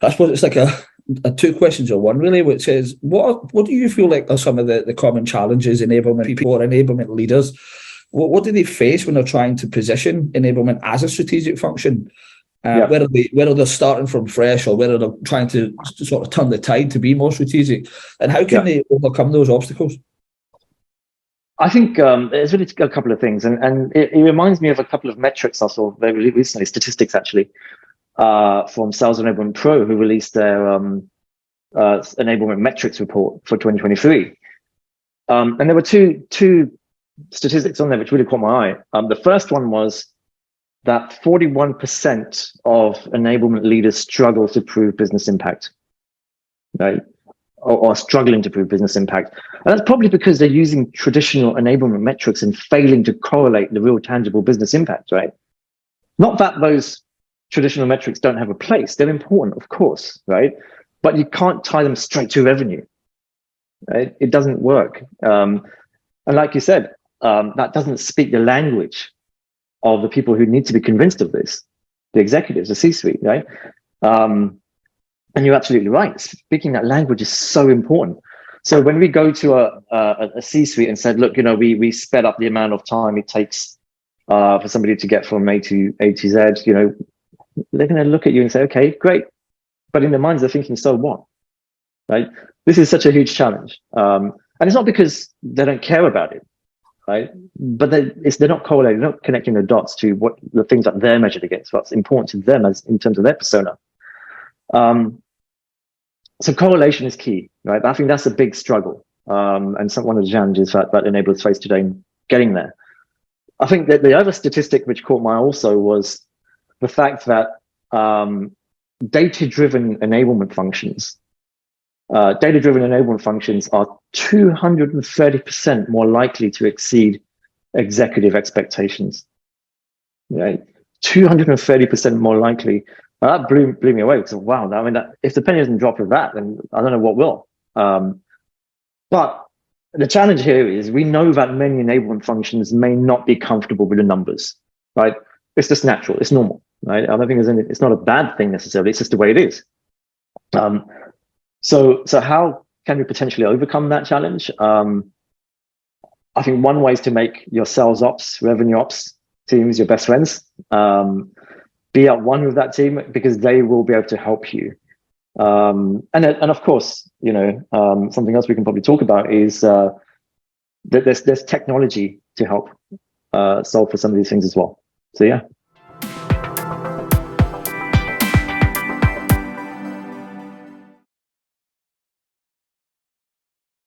I suppose it's like a two questions in one, really, which is what do you feel like are some of the common challenges enablement people or enablement leaders? What do they face when they're trying to position enablement as a strategic function? Whether they're starting from fresh or whether they're trying to sort of turn the tide to be more strategic, and how can they overcome those obstacles? I think there's really a couple of things, and it reminds me of a couple of metrics I saw very recently, statistics actually, from Sales Enablement Pro, who released their enablement metrics report for 2023. And there were two statistics on there which really caught my eye. The first one was that 41% of enablement leaders struggle to prove business impact, right? Or struggling to prove business impact. And that's probably because they're using traditional enablement metrics and failing to correlate the real tangible business impact, right? Not that those traditional metrics don't have a place. They're important, of course, right? But you can't tie them straight to revenue, right? It doesn't work. And like you said, that doesn't speak the language of the people who need to be convinced of this, the executives, the C-suite, right? And you're absolutely right. Speaking that language is so important. So when we go to a C-suite and said, look, we sped up the amount of time it takes for somebody to get from A to Z, they're going to look at you and say, okay, great. But in their minds, they're thinking, so what? Right? This is such a huge challenge. And it's not because they don't care about it, right? But they're not correlating, they're not connecting the dots to what the things that they're measured against, what's important to them as in terms of their persona. So correlation is key, right? I think that's a big struggle, and one of the challenges that enablers face today in getting there. I think that the other statistic which caught my eye also was the fact that data-driven enablement functions are 230% more likely to exceed executive expectations, right? 230% more likely. That blew me away because, wow, I mean, if the penny doesn't drop with that, then I don't know what will. But the challenge here is we know that many enablement functions may not be comfortable with the numbers, right? It's just natural. It's normal, right? I don't think it's not a bad thing necessarily. It's just the way it is. So how can we potentially overcome that challenge? I think one way is to make your sales ops, revenue ops teams your best friends. Be at one with that team because they will be able to help you. And of course, something else we can probably talk about is that there's technology to help solve for some of these things as well. So yeah.